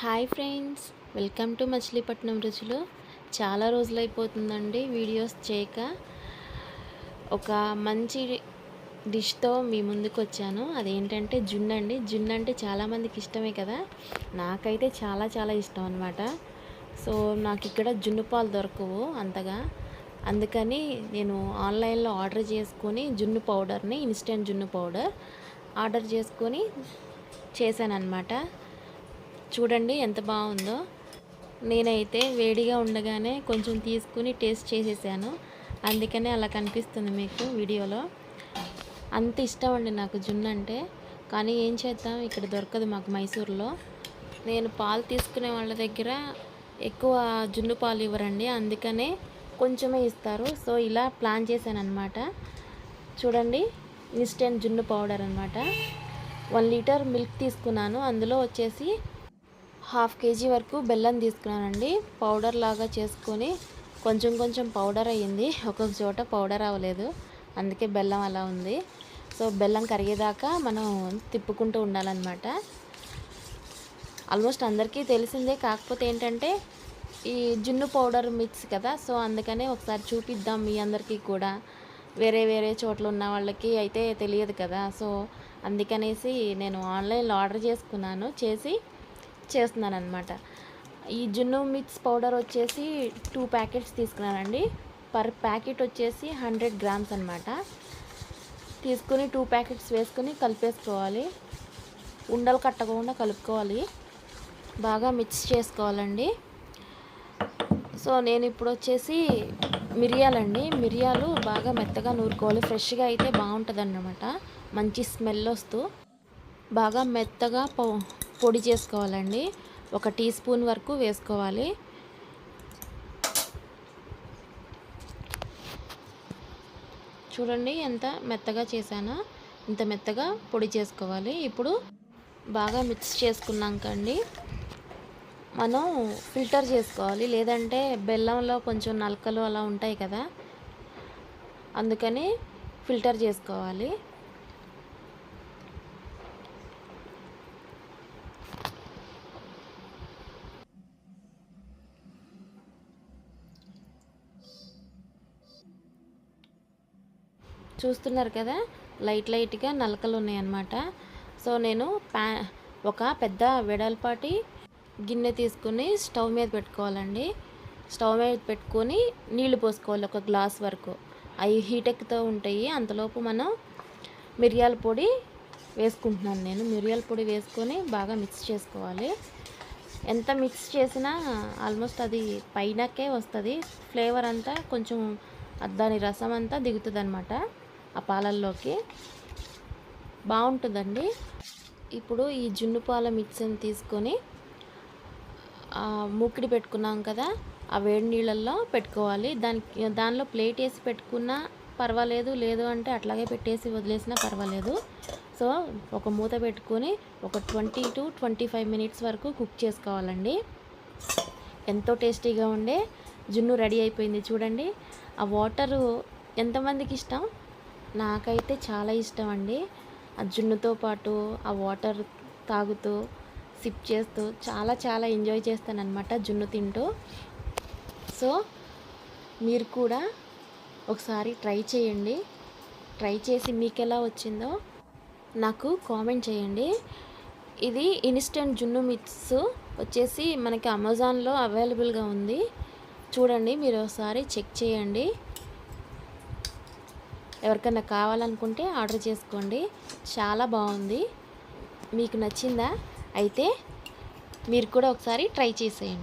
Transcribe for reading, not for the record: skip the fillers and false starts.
Hi friends, welcome to Machilipatnam రుచులు. చాలా రోజులైపోతుందండి videos చేయక. ఒక మంచి డిష్తో మీ ముందుకు వచ్చాను. అదేంటంటే జున్ను అండి. జున్ను అంటే చాలామందికి ఇష్టమే కదా, నాకైతే చాలా చాలా ఇష్టం అనమాట. సో నాకు ఇక్కడ జున్ను పాలు దొరకవు అంతగా, అందుకని నేను ఆన్లైన్లో ఆర్డర్ చేసుకొని జున్ను పౌడర్ని, ఇన్స్టెంట్ జున్ను పౌడర్ ఆర్డర్ చేసుకొని చేశాను అనమాట. చూడండి ఎంత బాగుందో. నేనైతే వేడిగా ఉండగానే కొంచెం తీసుకుని టేస్ట్ చేసేసాను, అందుకనే అలా కనిపిస్తుంది మీకు వీడియోలో. అంత ఇష్టం అండి నాకు జున్ను అంటే. కానీ ఏం చేద్దాం, ఇక్కడ దొరకదు మాకు మైసూర్లో. నేను పాలు తీసుకునే వాళ్ళ దగ్గర ఎక్కువ జున్ను పాలు ఇవ్వరండి, అందుకనే కొంచెమే ఇస్తారు. సో ఇలా ప్లాన్ చేశాను అనమాట. చూడండి, ఇన్స్టెంట్ జున్ను పౌడర్ అనమాట. 1 లీటర్ మిల్క్ తీసుకున్నాను, అందులో వచ్చేసి 1/2 కేజీ వరకు బెల్లం తీసుకున్నానండి. పౌడర్ లాగా చేసుకొని కొంచెం కొంచెం పౌడర్ అయ్యింది, ఒక్కొక్క చోట పౌడర్ అవ్వలేదు, అందుకే బెల్లం అలా ఉంది. సో బెల్లం కరిగేదాకా మనం తిప్పుకుంటూ ఉండాలన్నమాట. ఆల్మోస్ట్ అందరికీ తెలిసిందే, కాకపోతే ఏంటంటే ఈ జున్ను పౌడర్ మిక్స్ కదా, సో అందుకనే ఒకసారి చూపిద్దాం మీ అందరికీ కూడా. వేరే వేరే చోట్ల ఉన్న వాళ్ళకి అయితే తెలియదు కదా, సో అందుకనేసి నేను ఆన్లైన్లో ఆర్డర్ చేసుకున్నాను, చేస్తున్నాను అనమాట. ఈ జున్ను మిక్స్ పౌడర్ వచ్చేసి 2 ప్యాకెట్స్ తీసుకున్నానండి. పర్ ప్యాకెట్ వచ్చేసి 100 గ్రామ్స్ అనమాట. తీసుకుని 2 ప్యాకెట్స్ వేసుకొని కలిపేసుకోవాలి. ఉండలు కట్టకుండా కలుపుకోవాలి, బాగా మిక్స్ చేసుకోవాలండి. సో నేను ఇప్పుడు వచ్చేసి మిరియాలండి, మిరియాలు బాగా మెత్తగా నూరుకోవాలి. ఫ్రెష్గా అయితే బాగుంటుంది అన్నమాట, మంచి స్మెల్ వస్తూ బాగా మెత్తగా పొడి చేసుకోవాలండి. 1 టీ స్పూన్ వరకు వేసుకోవాలి. చూడండి ఎంత మెత్తగా చేశానో, ఇంత మెత్తగా పొడి చేసుకోవాలి. ఇప్పుడు బాగా మిక్స్ చేసుకున్నాకండి మనం ఫిల్టర్ చేసుకోవాలి, లేదంటే బెల్లంలో కొంచెం నలకలు అలా ఉంటాయి కదా, అందుకని ఫిల్టర్ చేసుకోవాలి. చూస్తున్నారు కదా, లైట్గా నలకలు ఉన్నాయన్నమాట. సో నేను ఒక పెద్ద వెడల్పాటి గిన్నె తీసుకుని స్టవ్ మీద పెట్టుకోవాలండి. స్టవ్ మీద పెట్టుకొని నీళ్లు పోసుకోవాలి, 1 గ్లాస్ వరకు. అవి హీట్ ఎక్కుతూ ఉంటాయి, అంతలోపు మనం మిరియాల పొడి వేసుకుంటున్నాను నేను. మిరియాల పొడి వేసుకొని బాగా మిక్స్ చేసుకోవాలి. ఎంత మిక్స్ చేసినా ఆల్మోస్ట్ అది పైనకే వస్తుంది, ఫ్లేవర్ అంతా కొంచెం దాని రసం అంతా దిగుతుంది అనమాట ఆ పాలల్లోకి, బాగుంటుందండి. ఇప్పుడు ఈ జున్ను పాల మిక్స్ని తీసుకొని మూకిడి పెట్టుకున్నాం కదా, ఆ వేడి నీళ్ళల్లో పెట్టుకోవాలి. దానిలో ప్లేట్ వేసి పెట్టుకున్నా పర్వాలేదు, లేదు అంటే అట్లాగే పెట్టేసి వదిలేసినా పర్వాలేదు. సో ఒక మూత పెట్టుకొని ఒక 20 to 25 మినిట్స్ వరకు కుక్ చేసుకోవాలండి. ఎంతో టేస్టీగా ఉండే జున్ను రెడీ అయిపోయింది. చూడండి, ఆ వాటరు ఎంతమందికి ఇష్టం, నాకైతే చాలా ఇష్టం అండి. ఆ జున్నుతో పాటు ఆ వాటర్ తాగుతూ సిప్ చేస్తూ చాలా చాలా ఎంజాయ్ చేస్తానన్నమాట జున్ను తింటూ. సో మీరు కూడా ఒకసారి ట్రై చేయండి. ట్రై చేసి మీకు ఎలా వచ్చిందో నాకు కామెంట్ చేయండి. ఇది ఇన్స్టెంట్ జున్ను మిక్స్ వచ్చేసి మనకి అమెజాన్లో అవైలబుల్గా ఉంది. చూడండి, మీరు ఒకసారి చెక్ చేయండి. ఎవరికైనా కావాలనుకుంటే ఆర్డర్ చేసుకోండి, చాలా బాగుంది. మీకు నచ్చిందా? అయితే మీరు కూడా ఒకసారి ట్రై చేసేయండి.